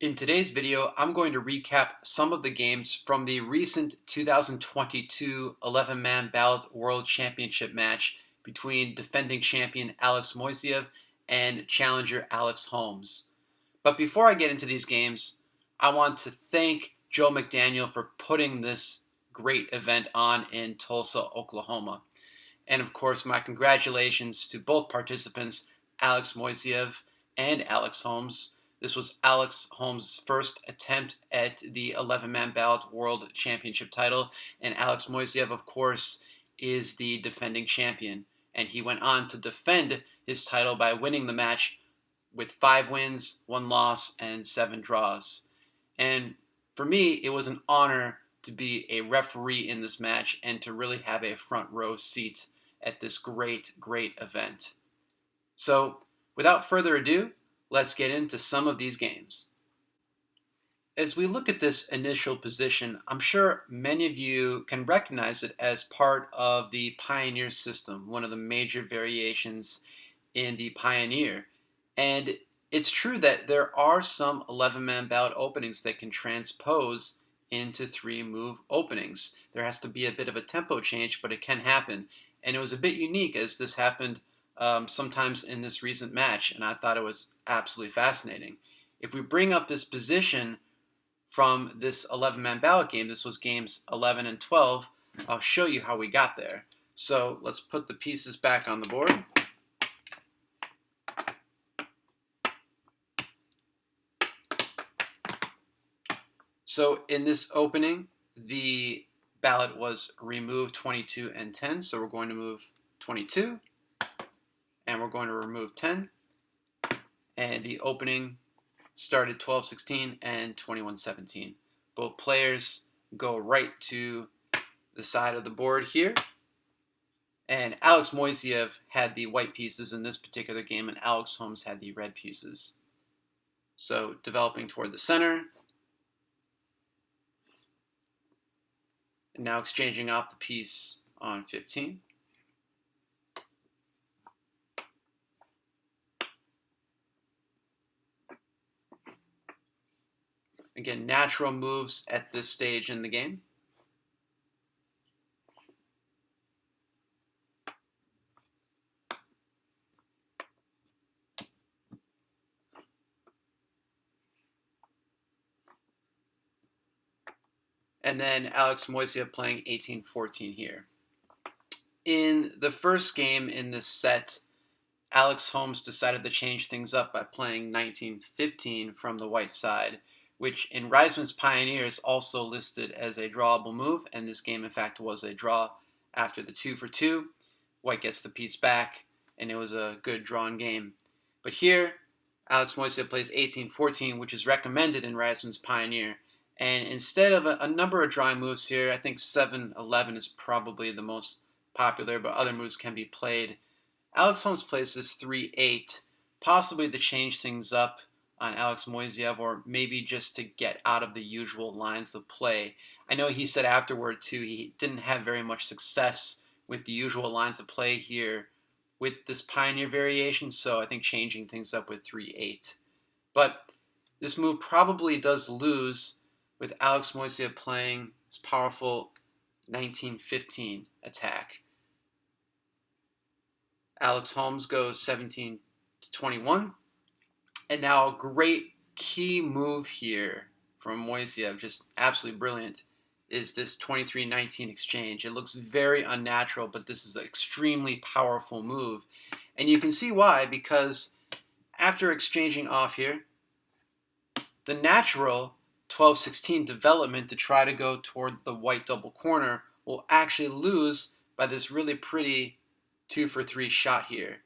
In today's video, I'm going to recap some of the games from the recent 2022 11-man Ballot World Championship match between defending champion Alex Moiseyev and challenger Alex Holmes. But before I get into these games, I want to thank Joe McDaniel for putting this great event on in Tulsa, Oklahoma. And of course, my congratulations to both participants, Alex Moiseyev and Alex Holmes. This was Alex Holmes' first attempt at the 11-man Ballot World Championship title, and Alex Moiseyev, of course, is the defending champion. And he went on to defend his title by winning the match with 5 wins, 1 loss, and 7 draws. And for me, it was an honor to be a referee in this match and to really have a front row seat at this great event. So, without further ado, let's get into some of these games. As we look at this initial position, I'm sure many of you can recognize it as part of the Pioneer system, one of the major variations in the Pioneer. And it's true that there are some 11-man ballot openings that can transpose into 3-move openings. There has to be a bit of a tempo change, but it can happen. And it was a bit unique as this happened sometimes in this recent match, and I thought it was absolutely fascinating. If we bring up this position from this 11-man ballot game, this was games 11 and 12, I'll show you how we got there. So let's put the pieces back on the board. So in this opening, the ballot was remove 22 and 10, so we're going to move 22, and we're going to remove 10, and the opening started 12-16 and 21-17. Both players go right to the side of the board here, and Alex Moiseyev had the white pieces in this particular game, and Alex Holmes had the red pieces. So developing toward the center, and now exchanging off the piece on 15. Again, natural moves at this stage in the game. And then Alex Moiseyev playing 18-14 here. In the first game in this set, Alex Holmes decided to change things up by playing 19-15 from the white side, which in Reisman's Pioneer is also listed as a drawable move, and this game in fact was a draw after the 2-for-2. White gets the piece back, and it was a good drawn game. But here, Alex Moiseyev plays 18-14, which is recommended in Reisman's Pioneer. And instead of a number of drawing moves here, I think 7-11 is probably the most popular, but other moves can be played. Alex Holmes plays this 3-8, possibly to change things up on Alex Moiseyev, or maybe just to get out of the usual lines of play. I know he said afterward, too, he didn't have very much success with the usual lines of play here with this Pioneer variation, so I think changing things up with 3-8. But this move probably does lose with Alex Moiseyev playing his powerful 19-15 attack. Alex Holmes goes 17-21. And now a great key move here from Moiseyev, just absolutely brilliant, is this 23-19 exchange. It looks very unnatural, but this is an extremely powerful move. And you can see why, because after exchanging off here, the natural 12-16 development to try to go toward the white double corner will actually lose by this really pretty 2-for-3 shot here.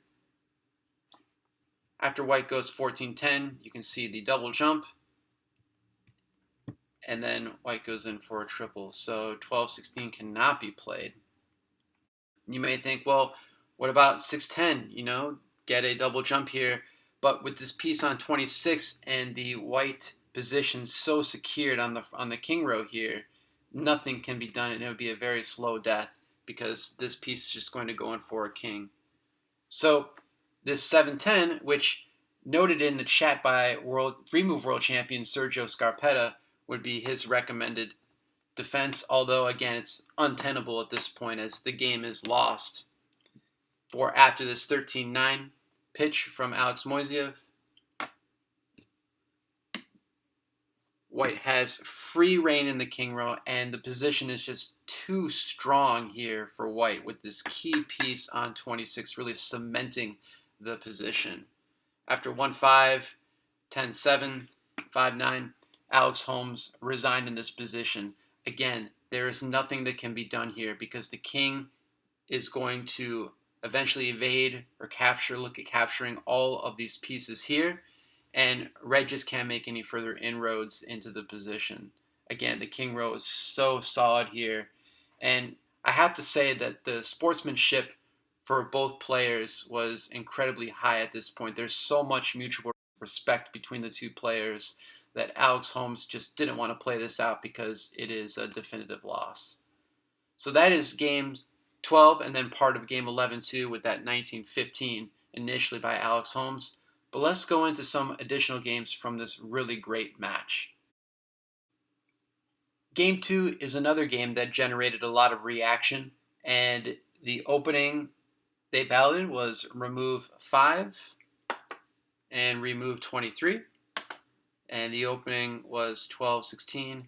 After white goes 14-10, you can see the double jump, and then white goes in for a triple. So 12-16 cannot be played. You may think, well, what about 6-10? Get a double jump here. But with this piece on 26 and the white position so secured on the king row here, nothing can be done, and it would be a very slow death because this piece is just going to go in for a king. So this 7-10, which noted in the chat by Remove World Champion Sergio Scarpetta would be his recommended defense, although again it's untenable at this point as the game is lost. For after this 13-9 pitch from Alex Moiseyev, White has free reign in the king row, and the position is just too strong here for White with this key piece on 26 really cementing the position. After 1-5, 10-7, 5-9, Alex Holmes resigned in this position. Again, there is nothing that can be done here because the king is going to eventually evade or look at capturing all of these pieces here, and red just can't make any further inroads into the position. Again, the king row is so solid here, and I have to say that the sportsmanship for both players was incredibly high at this point. There's so much mutual respect between the two players that Alex Holmes just didn't want to play this out because it is a definitive loss. So that is game 12 and then part of game 11 too with that 19-15 initially by Alex Holmes. But let's go into some additional games from this really great match. Game 2 is another game that generated a lot of reaction, and the opening they balloted was remove 5 and remove 23, and the opening was 12-16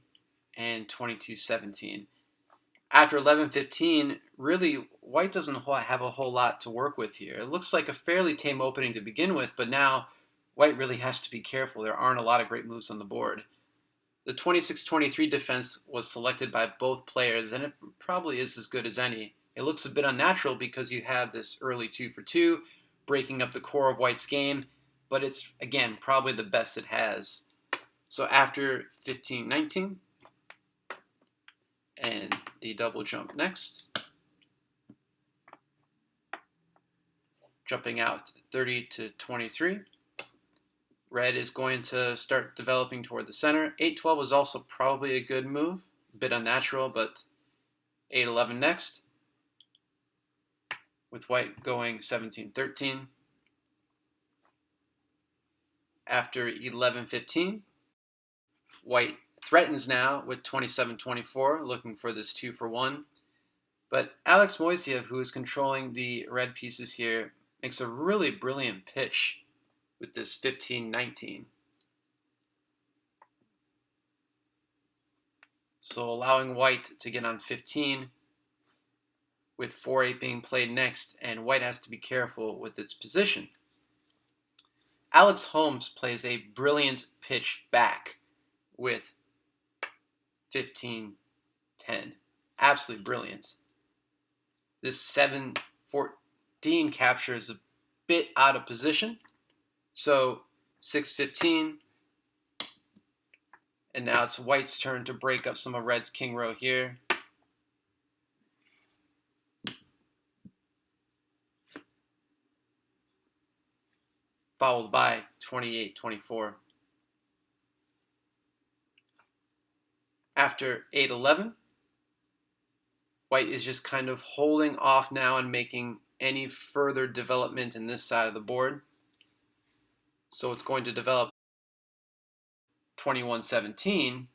and 22-17. After 11-15, really, White doesn't have a whole lot to work with here. It looks like a fairly tame opening to begin with, but now White really has to be careful. There aren't a lot of great moves on the board. The 26-23 defense was selected by both players, and it probably is as good as any. It looks a bit unnatural because you have this early 2-for-2, breaking up the core of White's game, but it's, again, probably the best it has. So after 15-19, and the double jump next, jumping out 30-23, red is going to start developing toward the center. 8-12 was also probably a good move, a bit unnatural, but 8-11 next, with White going 17-13. After 11-15, White threatens now with 27-24, looking for this 2-for-1. But Alex Moiseyev, who is controlling the red pieces here, makes a really brilliant pitch with this 15-19. So allowing White to get on 15, with 4-8 being played next, and White has to be careful with its position. Alex Holmes plays a brilliant pitch back with 15-10. Absolutely brilliant. This 7-14 capture is a bit out of position. So 6-15. And now it's White's turn to break up some of Red's king row here. Followed by 28-24. After 8-11, White is just kind of holding off now and making any further development in this side of the board. So it's going to develop 21-17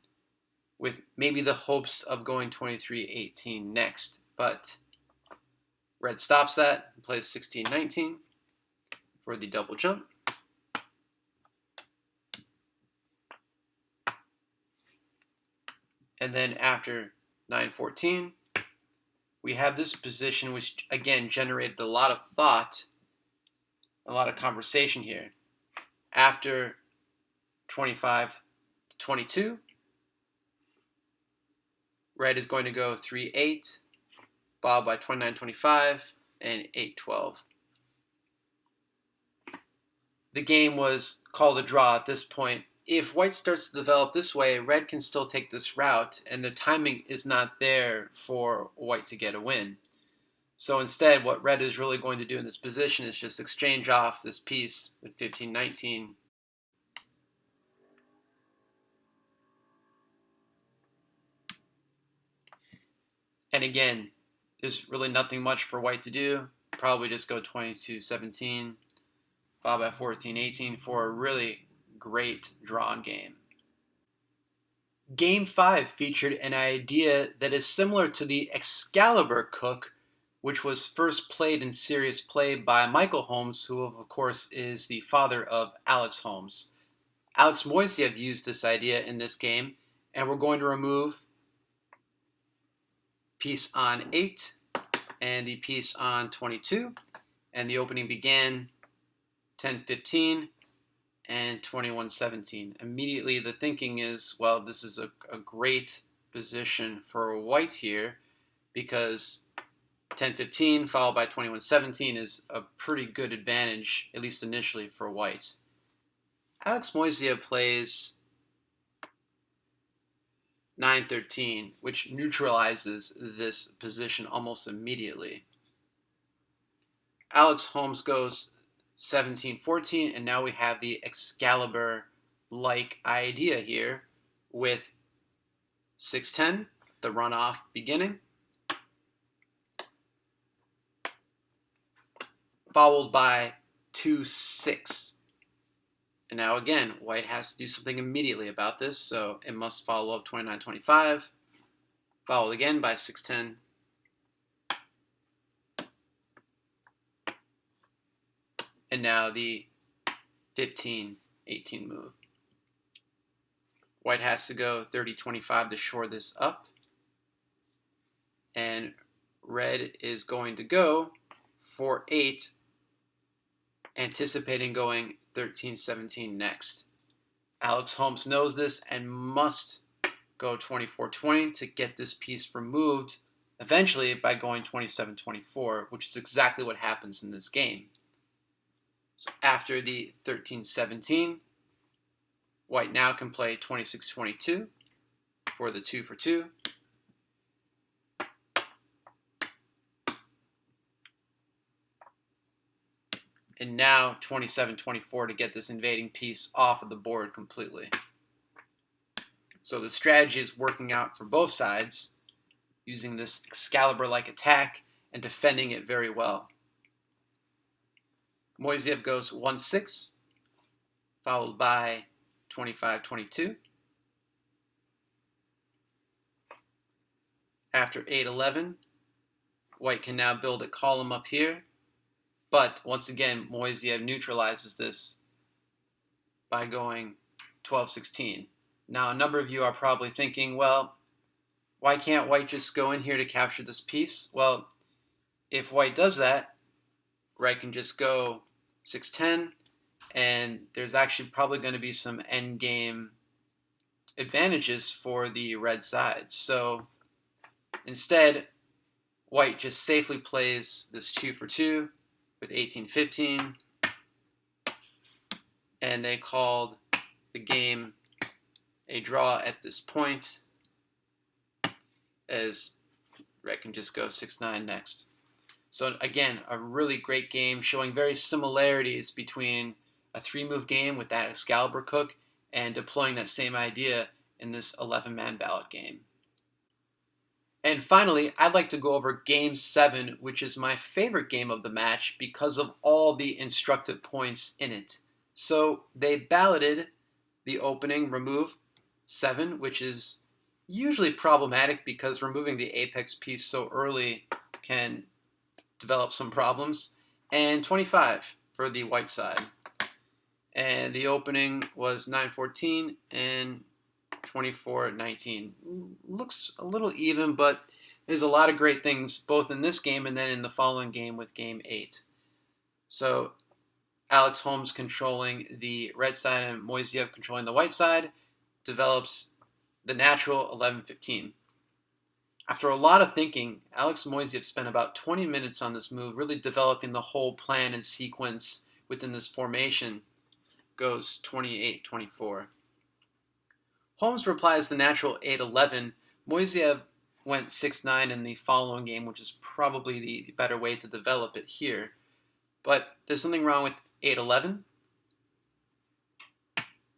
with maybe the hopes of going 23-18 next. But Red stops that and plays 16-19 for the double jump. And then after 9-14, we have this position which, again, generated a lot of thought, a lot of conversation here. After 25-22, Red is going to go 3-8, followed by 29-25 and 8-12. The game was called a draw at this point. If White starts to develop this way, Red can still take this route, and the timing is not there for White to get a win. So instead, what Red is really going to do in this position is just exchange off this piece with 15-19. And again, there's really nothing much for White to do. Probably just go 22-17. followed by 14-18 for a really great drawn game. Game 5 featured an idea that is similar to the Excalibur cook, which was first played in serious play by Michael Holmes, who of course is the father of Alex Holmes. Alex Moiseyev used this idea in this game, and we're going to remove piece on 8 and the piece on 22, and the opening began 10-15 and 21-17. Immediately the thinking is, well, this is a great position for white here, because 10-15 followed by 21-17 is a pretty good advantage, at least initially, for white. Alex Moiseyev plays 9-13, which neutralizes this position almost immediately. Alex Holmes goes 17-14, and now we have the Excalibur-like idea here with 6-10, the runoff beginning, followed by 2-6. And now again, white has to do something immediately about this, so it must follow up 29-25, followed again by 6-10, and now the 15-18 move. White has to go 30-25 to shore this up, and red is going to go for 8, anticipating going 13-17 next. Alex Holmes knows this and must go 24-20 to get this piece removed, eventually by going 27-24, which is exactly what happens in this game. So after the 13-17, white now can play 26-22 for the 2-for-2. And now 27-24 to get this invading piece off of the board completely. So the strategy is working out for both sides, using this Excalibur-like attack and defending it very well. Moiseyev goes 1-6, followed by 25-22. After 8-11, white can now build a column up here. But once again, Moiseyev neutralizes this by going 12-16. Now, a number of you are probably thinking, well, why can't white just go in here to capture this piece? Well, if white does that, white can just go 6-10, and there's actually probably going to be some endgame advantages for the red side. So instead, white just safely plays this 2-for-2 with 18-15, and they called the game a draw at this point, as red can just go 6-9 next. So again, a really great game showing very similarities between a 3-move game with that Excalibur cook and deploying that same idea in this 11-man ballot game. And finally, I'd like to go over Game 7, which is my favorite game of the match because of all the instructive points in it. So they balloted the opening remove 7, which is usually problematic because removing the apex piece so early can develop some problems, and 25 for the white side. And the opening was 9-14 and 24-19. Looks a little even, but there's a lot of great things both in this game and then in the following game with Game 8. So Alex Holmes controlling the red side and Moiseyev controlling the white side develops the natural 11-15. After a lot of thinking, Alex Moiseyev spent about 20 minutes on this move, really developing the whole plan and sequence within this formation. Goes 28-24. Holmes replies the natural 8-11. Moiseyev went 6-9 in the following game, which is probably the better way to develop it here. But there's something wrong with 8-11.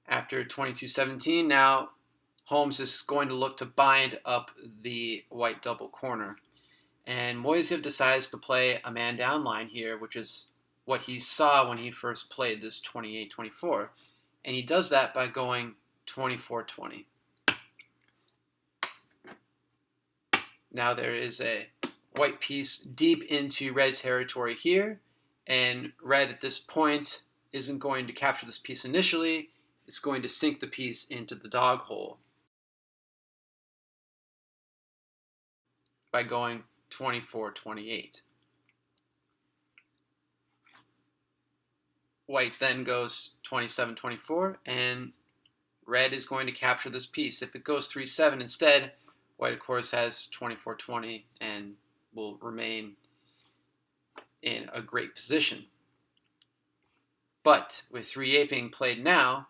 After 22-17, now Holmes is going to look to bind up the white double corner. And Moiseyev decides to play a man down line here, which is what he saw when he first played this 28-24. And he does that by going 24-20. Now there is a white piece deep into red territory here, and red at this point isn't going to capture this piece initially. It's going to sink the piece into the dog hole by going 24-28. White then goes 27-24, and red is going to capture this piece. If it goes 3-7 instead, white, of course, has 24-20 and will remain in a great position. But with 3-8 being played now,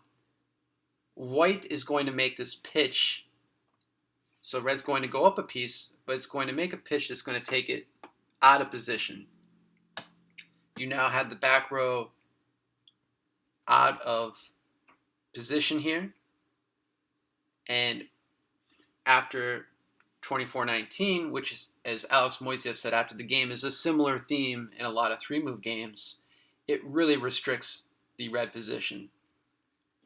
white is going to make this pitch. So red's going to go up a piece, but it's going to make a pitch that's going to take it out of position. You now have the back row out of position here. And after 24-19, which is, as Alex Moiseyev said after the game, is a similar theme in a lot of three-move games, it really restricts the red position.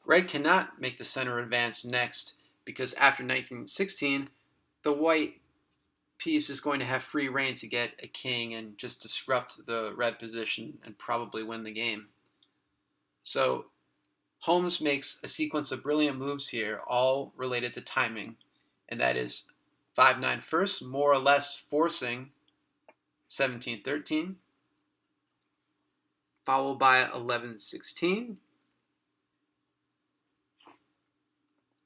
Red cannot make the center advance next because after 19-16, the white piece is going to have free reign to get a king and just disrupt the red position and probably win the game. So Holmes makes a sequence of brilliant moves here, all related to timing, and that is 5-9 first, more or less forcing 17-13, followed by 11-16,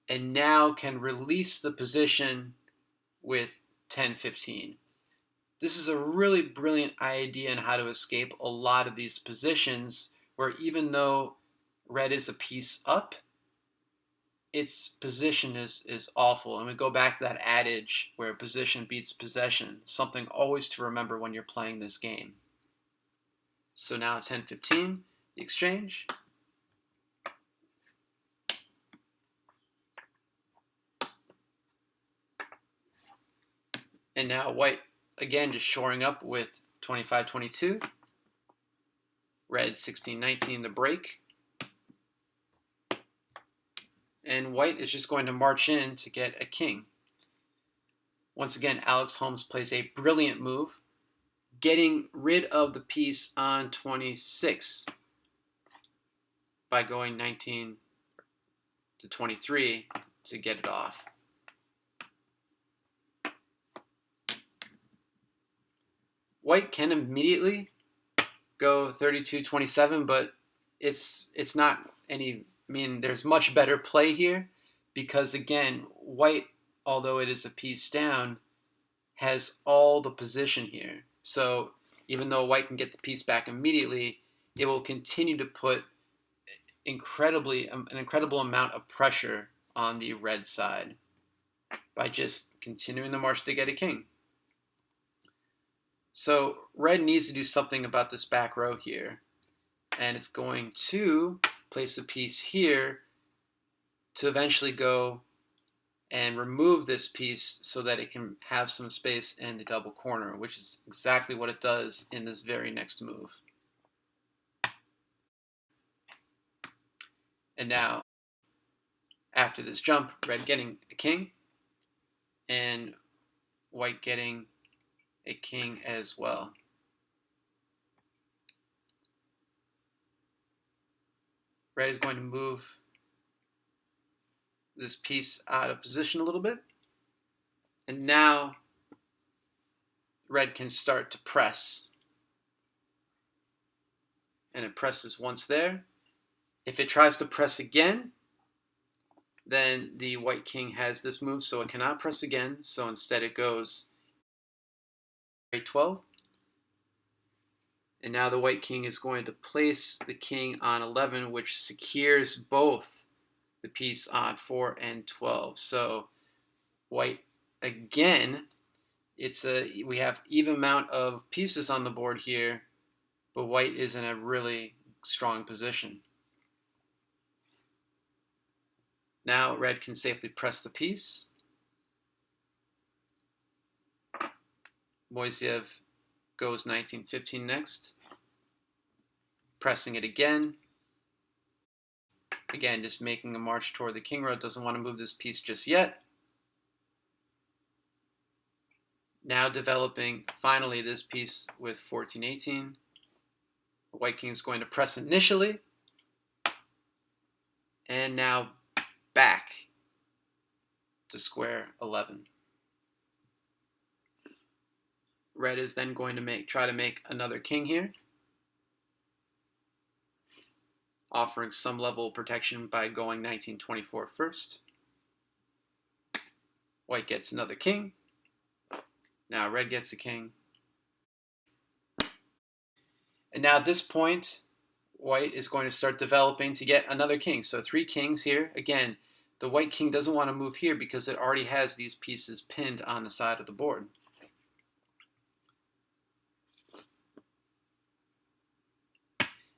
and now can release the position with 10-15. This is a really brilliant idea on how to escape a lot of these positions where even though red is a piece up, its position is awful. And we go back to that adage where position beats possession, something always to remember when you're playing this game. So now 10-15, the exchange. And now white, again, just shoring up with 25-22. Red 16-19, the break. And white is just going to march in to get a king. Once again, Alex Holmes plays a brilliant move, getting rid of the piece on 26 by going 19-23 to get it off. White can immediately go 32-27, but it's not any, there's much better play here because, again, white, although it is a piece down, has all the position here. So even though white can get the piece back immediately, it will continue to put an incredible amount of pressure on the red side by just continuing the march to get a king. So red needs to do something about this back row here, and it's going to place a piece here to eventually go and remove this piece so that it can have some space in the double corner, which is exactly what it does in this very next move. And now, after this jump, red getting a king, and white getting a king as well. Red is going to move this piece out of position a little bit. And now red can start to press. And it presses once there. If it tries to press again, then the white king has this move, so it cannot press again. So instead it goes 8-12. And now the white king is going to place the king on 11, which secures both the piece on 4 and 12. So white, again, we have even amount of pieces on the board here, but white is in a really strong position. Now red can safely press the piece. Moiseyev goes 19-15 next. pressing it again. Again, just making a march toward the king row. Doesn't want to move this piece just yet. Now developing finally this piece with 14-18. The white king is going to press initially. And now back to square 11. Red is then going to try to make another king here, offering some level of protection by going 19-24 first. White gets another king. Now red gets a king. And now at this point, white is going to start developing to get another king. So 3 kings here. Again, the white king doesn't want to move here because it already has these pieces pinned on the side of the board.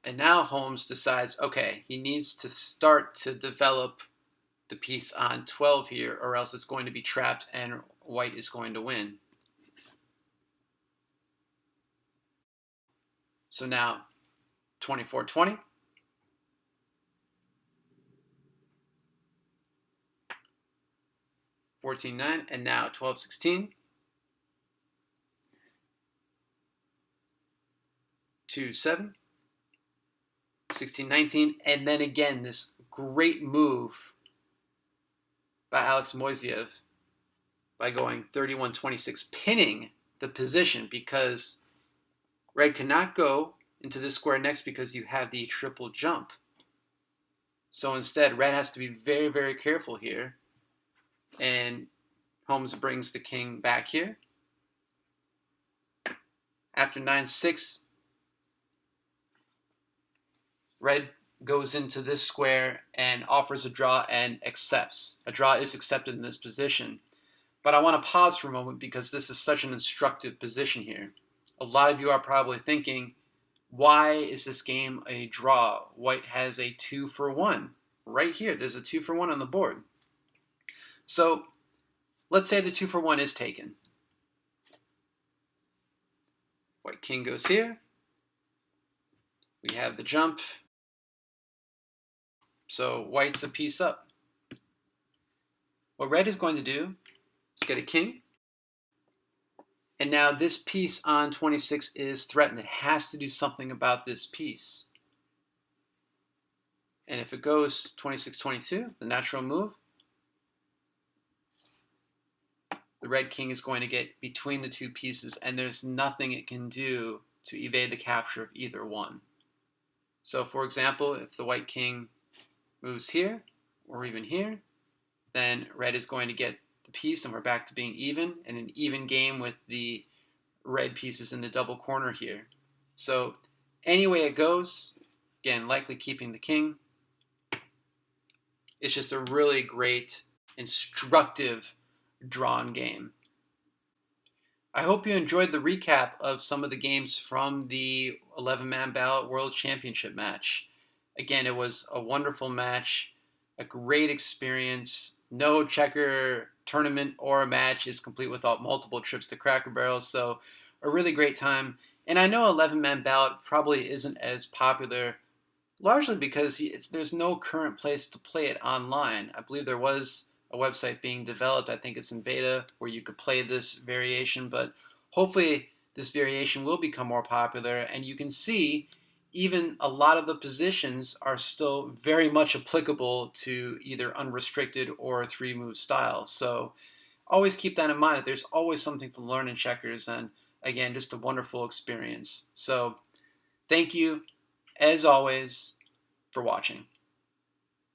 And now Holmes decides, okay, he needs to start to develop the piece on 12 here, or else it's going to be trapped and white is going to win. So now 24-20. (14-9), and now 12-16. 2-7. 16-19, and then again this great move by Alex Moiseyev by going 31-26, pinning the position because red cannot go into this square next because you have the triple jump. So instead, red has to be very, very careful here, and Holmes brings the king back here. After 9-6, red goes into this square and offers a draw and accepts. A draw is accepted in this position. But I want to pause for a moment because this is such an instructive position here. A lot of you are probably thinking, why is this game a draw? White has a 2-for-1. Right here, there's a 2-for-1 on the board. So let's say the 2-for-1 is taken. White king goes here. We have the jump. So white's a piece up. What red is going to do is get a king. And now this piece on 26 is threatened. It has to do something about this piece. And if it goes 26-22, the natural move, the red king is going to get between the 2 pieces, and there's nothing it can do to evade the capture of either one. So for example, if the white king moves here, or even here, then red is going to get the piece, and we're back to being even, and an even game with the red pieces in the double corner here. So any way it goes, again, likely keeping the king. It's just a really great, instructive, drawn game. I hope you enjoyed the recap of some of the games from the 11-man Ballot World Championship match. Again, it was a wonderful match, a great experience. No checker tournament or match is complete without multiple trips to Cracker Barrel, so a really great time. And I know 11-man Ballot probably isn't as popular, largely because there's no current place to play it online. I believe there was a website being developed, I think it's in beta, where you could play this variation, but hopefully this variation will become more popular, and you can see even a lot of the positions are still very much applicable to either unrestricted or 3-move styles. So always keep that in mind, that there's always something to learn in checkers, and again, just a wonderful experience. So thank you, as always, for watching.